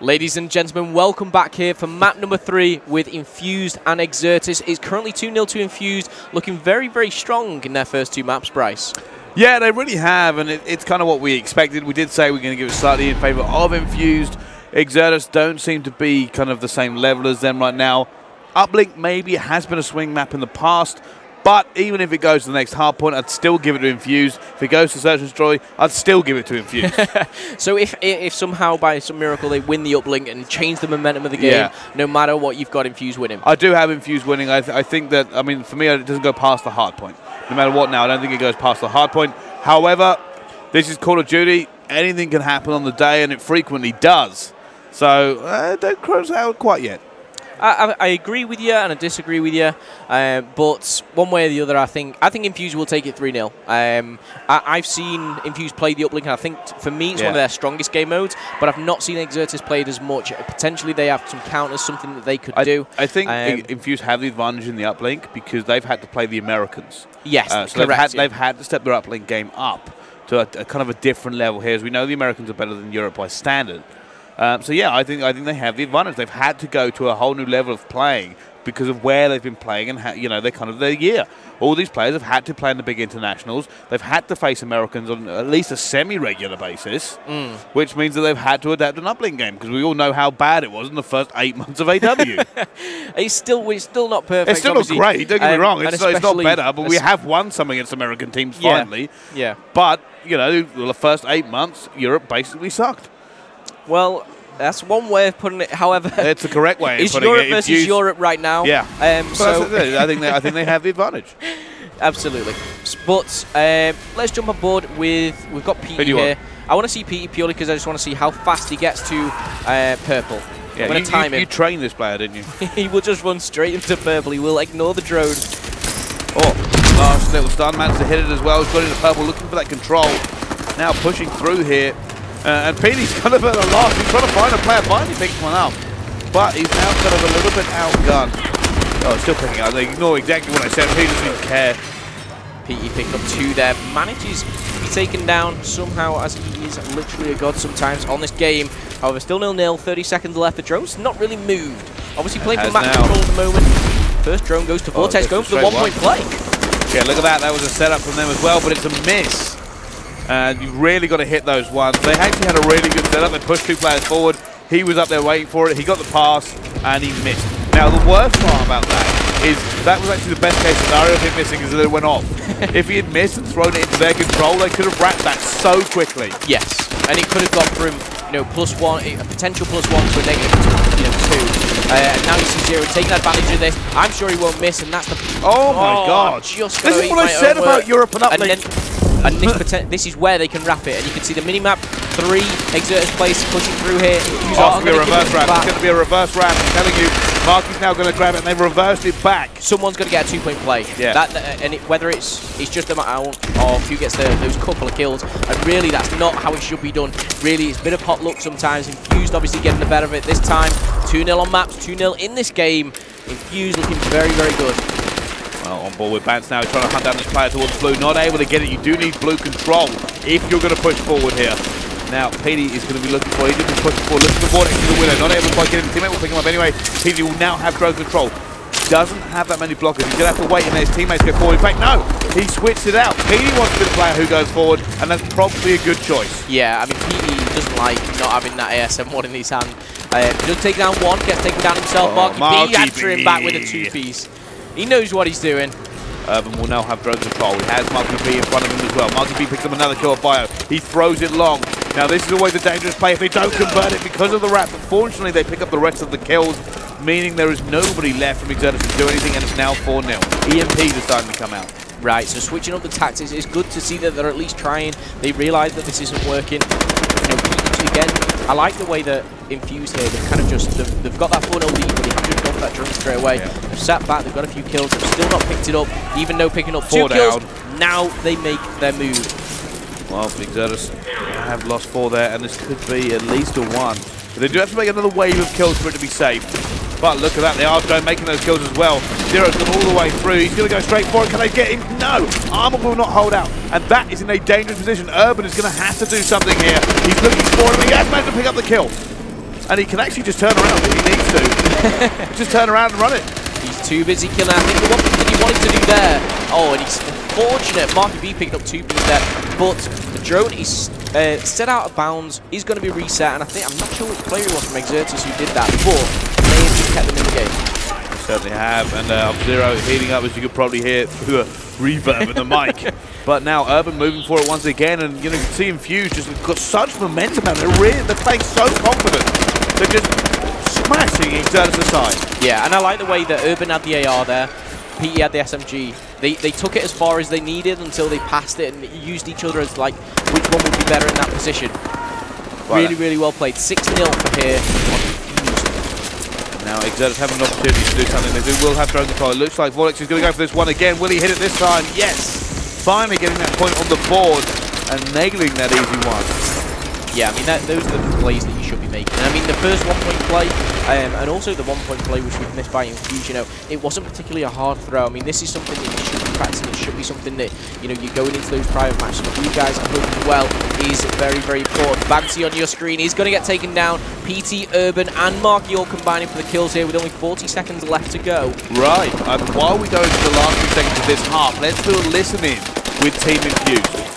Ladies and gentlemen, welcome back here for map number 3 with Infused and Exertus. It's currently 2-0 to Infused, looking very, very strong in their first 2 maps, Bryce. Yeah, they really have, and it's kind of what we expected. We did say we're going to give it slightly in favour of Infused. Exertus don't seem to be kind of the same level as them right now. Uplink maybe has been a swing map in the past, but even if it goes to the next hard point, I'd still give it to Infused. If it goes to Search and Destroy, I'd still give it to Infused. So if somehow by some miracle they win the uplink and change the momentum of the game, no matter what, you've got Infused winning. I do have Infused winning. I think that, I mean, for me, it doesn't go past the hard point. No matter what now, I don't think it goes past the hard point. However, this is Call of Duty. Anything can happen on the day, and it frequently does. So don't cross out quite yet. I agree with you and I disagree with you, but one way or the other, I think Infused will take it 3-0. I've seen Infused play the uplink, and I think for me it's one of their strongest game modes, but I've not seen Exertus played as much. Potentially they have some counters, something that they could do. I think Infused have the advantage in the uplink because they've had to play the Americans. Yes, so correct. They've had to step their uplink game up to a kind of a different level here. As we know, the Americans are better than Europe by standard. So yeah, I think they have the advantage. They've had to go to a whole new level of playing because of where they've been playing and you know, they're kind of their year. All these players have had to play in the big internationals. They've had to face Americans on at least a semi-regular basis, which means that they've had to adapt an uplink game because we all know how bad it was in the first 8 months of AW. It's still not perfect. It's still not great. Don't get me wrong. It's not better, but we have won some against American teams finally. Yeah. But you know, the first 8 months, Europe basically sucked. Well, that's one way of putting it. However, it's the correct way of putting Europe it. versus Europe right now. Yeah. So I think they have the advantage. Absolutely. But let's jump on board with. We've got Petey here. I want to see Petey purely because I just want to see how fast he gets to purple. Yeah, I'm going to time him. You trained this player, didn't you? He will just run straight into purple. He will ignore the drone. Oh, last little stun, managed to hit it as well. He's got into purple, looking for that control. Now pushing through here. And Petey's kind of at a loss. He's trying to find a player. Finally picks one up. But he's now kind of a little bit outgunned. Oh, still picking out. They ignore exactly what I said. Petey doesn't even care. Petey picked up 2 there. Manages to be taken down somehow, as he is literally a god sometimes on this game. However, still 0-0. 30 seconds left. The drone's not really moved. Obviously playing for map control at the moment. First drone goes to Vortex, going for the 1-point play. Yeah, look at that. That was a setup from them as well, but it's a miss. And you've really got to hit those ones. They actually had a really good setup. They pushed 2 players forward. He was up there waiting for it. He got the pass, and he missed. Now, the worst part about that was actually the best case scenario of him missing is that it went off. If he had missed and thrown it into their control, they could have wrapped that so quickly. Yes, and it could have gone from, you know, +1, a potential +1 to a -2. And now you see Zero taking advantage of this. I'm sure he won't miss, and that's the... Oh my God. Just this is what I said about Europe and uplink. And this is where they can wrap it. And you can see the minimap, 3 Exertus players pushing through here. It's going to be a reverse wrap. It's going to be a reverse wrap. I'm telling you, Marky's now going to grab it, and they've reversed it back. Someone's going to get a 2-point play. Yeah. Whether it's just a matter of who gets those couple of kills. And really, that's not how it should be done. Really, it's a bit of hot luck sometimes. Infused obviously getting the better of it this time. 2-0 on maps, 2-0 in this game. Infused looking very, very good. Well, on board with Bance now, he's trying to hunt down this player towards blue. Not able to get it. You do need blue control if you're going to push forward here. Now, Petey is going to be looking for, he's going to be pushing forward, looking for Vortex to the winner. Not able to quite get him. Teammate will pick him up anyway. Petey will now have drone control. Doesn't have that many blockers. He's going to have to wait and let his teammates go forward. In fact, no, he switched it out. Petey wants to be the player who goes forward, and that's probably a good choice. Yeah, I mean, Petey doesn't like not having that ASM1 in his hand. Just take down 1, gets taken down himself. Marky answering back with a 2-piece. He knows what he's doing. Urban will now have drone control. He has Marky B in front of him as well. Marky B picks up another kill of Bio. He throws it long. Now this is always a dangerous play if they don't convert it because of the wrap. But fortunately they pick up the rest of the kills, meaning there is nobody left from Exertus to do anything, and it's now 4-0. EMPs are starting to come out. Right, so switching up the tactics, it's good to see that they're at least trying. They realise that this isn't working. You know, again, I like the way that Infused here, they've kind of just, they've got that 4-0 lead, but they haven't just gone for that drone straight away. Yeah. They've sat back, they've got a few kills, they've still not picked it up, even though picking up 2 kills, now they make their move. Well, Exertus have lost 4 there, and this could be at least a 1. But they do have to make another wave of kills for it to be safe. But look at that, they are making those kills as well. Zero's gone all the way through. He's going to go straight for it. Can they get him? No! Armor will not hold out. And that is in a dangerous position. Urban is going to have to do something here. He's looking for him. He has managed to pick up the kill. And he can actually just turn around if he needs to. Just turn around and run it. He's too busy killing. I think the one thing he wanted to do there. Oh, and he's unfortunate. Marky B picked up 2 Bs there. But the drone is set out of bounds. He's going to be reset. And I think, I'm not sure which player it was from Exertus who did that. But they have just kept them in the game. They certainly have. And Zero heating up, as you could probably hear through a reverb in the mic. But now Urban moving for it once again. And you know, you can see Infused just got such momentum out. They're playing so confident. They're just smashing Exertus aside. Yeah, and I like the way that Urban had the AR there, PT had the SMG. They took it as far as they needed until they passed it and used each other as like which one would be better in that position. Right. Really well played. 6-0 for here. Now Exertus have an opportunity to do something. They will have drone control. It looks like Volex is going to go for this one again. Will he hit it this time? Yes! Finally getting that point on the board and nailing that easy one. Yeah, I mean, those are the plays that you should be making. I mean, the first 1-point play, and also the 1-point play which we've missed by Infused, you know, it wasn't particularly a hard throw. I mean, this is something that you should be practicing. It should be something that, you know, you're going into those private matches. And you guys at home as well is very important. Banksy on your screen is going to get taken down. PT, Urban, and Marky all combining for the kills here with only 40 seconds left to go. Right, and while we go into the last few seconds of this half, let's do a listening with Team Infused.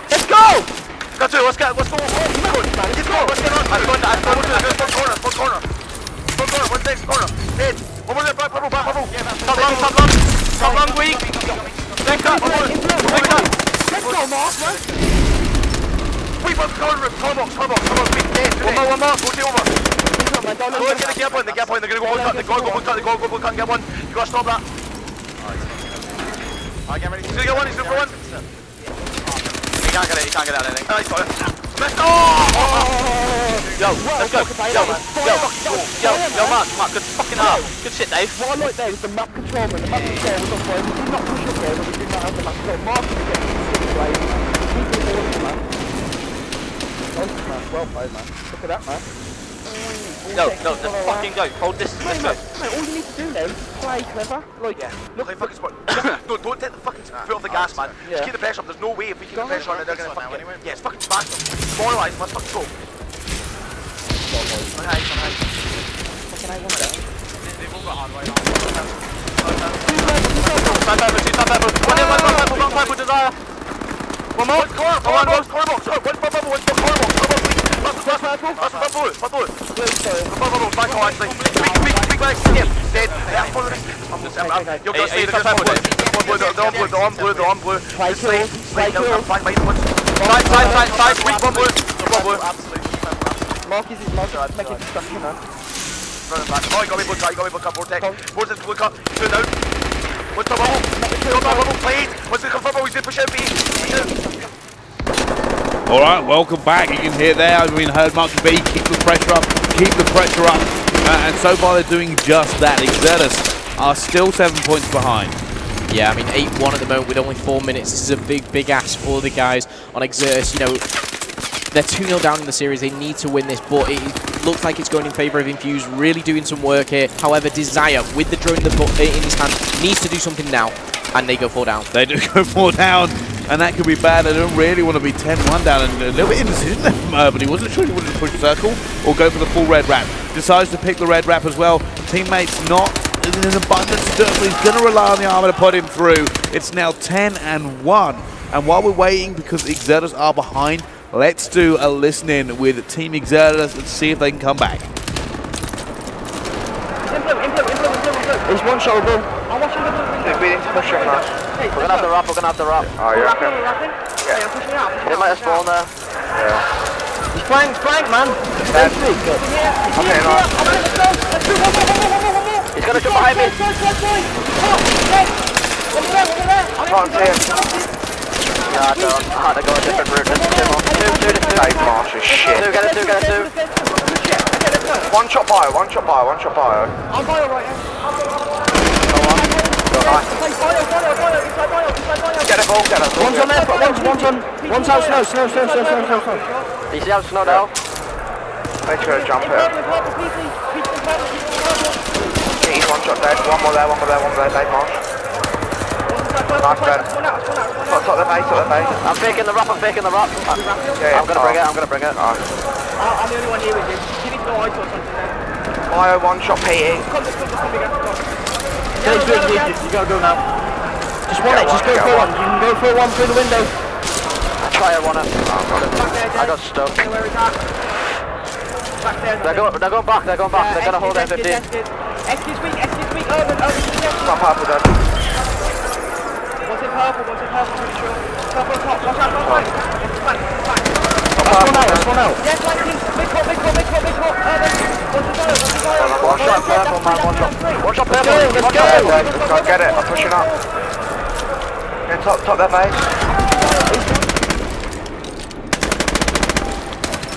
Let's go! Let's go! Let's go! Let's go! Let's go! Let's get on! I'm going to front corner. What's next corner? Hit! One more there, back, top long, weak! Next up, one more! Let's go, Mark! Weak, corner, come on, weak, dead! One more, go over! Go and get the gap point, they're going to go hold cut, they go cut, get one. You got to stop that. Alright, get ready. He's going to get one, he's going to go one. He can't get it out of anything. Nice, got it. Let's go! Yo, let's go. Yo, Mark, good fucking up. Good shit, Dave. What I like there is the map control, and the map control was up where we did not push up there, but we did not have the map control. Mark is getting six ways. People all over, man. Nice, man. Well played, man. Look at that, man. No, let's fucking go. Hold this, let's go. Mate, all you need to do now is play clever. Like, Look, play fucking spot. Don't take the fucking foot off the gas, man. Just keep the pressure up. There's no way if we keep the pressure on it, they're going to fucking get. Yeah, it's fucking smash them. Demoralize them, let's fucking go. Fucking high. fucking I want that. They've all got hard right on. Stand purple. One purple, desire. One more. One corner box. One purple, one corner box. Purple. Back on, actually. Big legs. Skip. Dead. You're going to stay the purple. They're on blue. Just stay. Side. Weak, one blue. Mark is making destruction, man. Running back. Oh, you got me blue cut. Vortex. Vortex blue cut. Turn out. What's the bubble? Played. What's the confirm? He's going to push out B. All right, welcome back. You can hear there, I mean, heard Marky B keep the pressure up, and so far they're doing just that. Exertus are still 7 points behind. Yeah, I mean, 8-1 at the moment with only 4 minutes. This is a big ask for the guys on Exertus. You know, they're 2-0 down in the series. They need to win this, but it looks like it's going in favour of Infused, really doing some work here. However, Desire, with the drone in his hand, needs to do something now, and they go 4 down. They do go 4 down. And that could be bad. They don't really want to be 10-1 down, and a little bit indecision there from Urban. He wasn't sure he wanted to push circle or go for the full red wrap. Decides to pick the red wrap as well. Teammates not in an abundance of dirt, but he's going to rely on the armor to put him through. It's now 10-1. And while we're waiting, because Exertus are behind, let's do a listen-in with Team Exertus and see if they can come back. There's one shot, bro. We need to push him now. We're going to have the wrap. Oh, yeah. Yeah, I'm pushing out. They let us spawn there. Yeah. He's flank, man. Okay, nice. He's going to jump behind me. I can't see him. Yeah, I had to go a different route. Two. Dave Marsh is shit. Get it, two. One shot bio. I'm bio right here. Go on. Get it, ball. One's on there, one's out snow. You see how snow now? Make sure to jump here. He's one shot dead. One more there, Dave Marsh. Nice, Ben. Top the base, top the base. I'm faking the rock, I'm faking the rock. Yeah, I'm gonna bring it. Nice. I'm the only one here with you. You need to go ice or something then. Myo, one shot PT. Come again. You gotta go now. Just one it, just go for one. You can go for one through the window. I try it, one. I got stuck. Where is that? Back there. They're going back, they're gonna hold M15. Excuse me, Urban, to the left. Top half of them. What's in purple, pretty sure. Purple top, watch out, flank. That's one out. Yeah, flanking, big hot, Urban. One shot purple, man, one shot purple. Let's go. Let's go, get it, I'm pushing up. Yeah, top their base.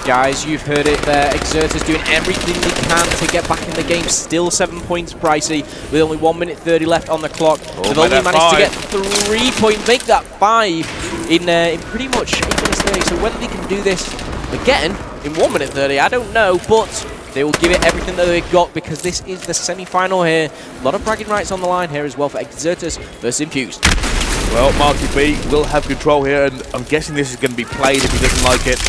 Guys, you've heard it there. Exertus doing everything they can to get back in the game. Still 7 points pricey with only 1 minute 30 left on the clock. They've only managed to get 3 points, make that 5 in pretty much 8 minutes 30. So whether they can do this again in 1 minute 30, I don't know, but they will give it everything that they've got because this is the semi-final here. A lot of bragging rights on the line here as well for Exertus versus Infused. Well, Marky B will have control here, and I'm guessing this is going to be played if he doesn't like it.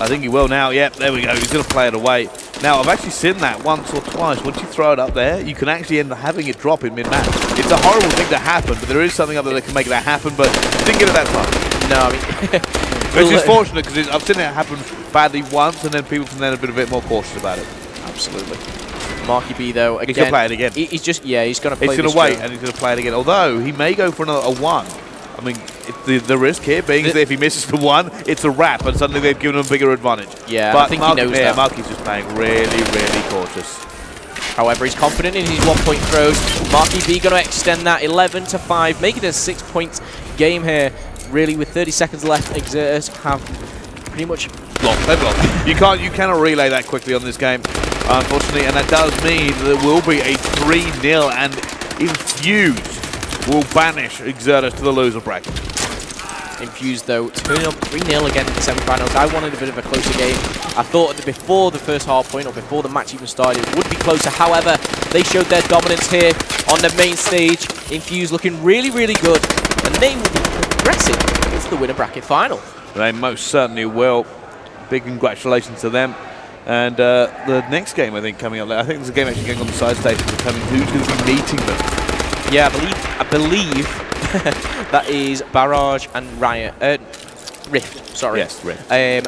I think he will now. Yep, there we go. He's going to play it away. Now, I've actually seen that once or twice. Once you throw it up there, you can actually end up having it drop in mid-match. It's a horrible thing to happen, but there is something up there that can make that happen, but didn't get it that time. No, I mean... Which is fortunate, because I've seen it happen badly once, and then people from then have been a bit more cautious about it. Absolutely. Marky B, though, again... He's going to play it again. He's just, yeah, he's going to play He's going to wait, and he's going to play it again. Although, he may go for another 1. I mean, the risk here being that if he misses the 1, it's a wrap, and suddenly they've given him a bigger advantage. Yeah, but I think he knows that. Marky's just playing really, really cautious. However, he's confident in his 1-point throws. Marky B going to extend that 11-5, make it a 6-point game here. Really, with 30 seconds left, Exertus have pretty much lost. They've lost. You cannot relay that quickly on this game, unfortunately, and that does mean that there will be a 3-0, and Infused will banish Exertus to the loser bracket. Infused, though, turning up 3-0 again in the semi-finals. I wanted a bit of a closer game. I thought that before the first hard point, or before the match even started, it would be closer. However, they showed their dominance here on the main stage. Infused looking really, really good, and they will be progressing into the winner bracket final. They most certainly will. Big congratulations to them. And the next game, I think, coming up later, I think there's a game actually going on the side stage determining who's going to be meeting them. Yeah, I believe that is Barrage and Riot. Rift, sorry. Yes, Rift. And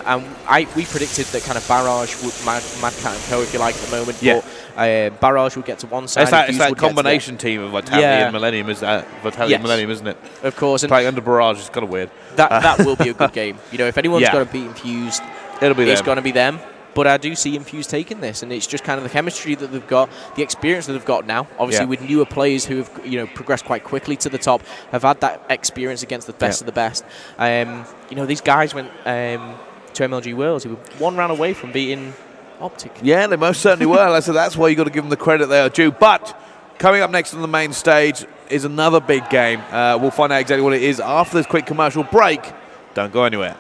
we predicted that kind of Barrage would Mad Cat and Co, if you like, at the moment. Yeah. But Barrage would get to one side. It's that combination team of Vitality and Millennium, Vitality and Millennium, isn't it? Of course. And playing under Barrage is kind of weird. That will be a good game. You know, if anyone's going to beat Infused, it's going to be them. But I do see Infused taking this, and it's just kind of the chemistry that they've got, the experience that they've got now. Obviously, with newer players who have progressed quite quickly to the top, have had that experience against the best of the best. These guys went to MLG Worlds, who were 1 round away from beating Optic. Yeah, they most certainly were. So that's why you got to give them the credit they are due. But coming up next on the main stage is another big game. We'll find out exactly what it is after this quick commercial break. Don't go anywhere.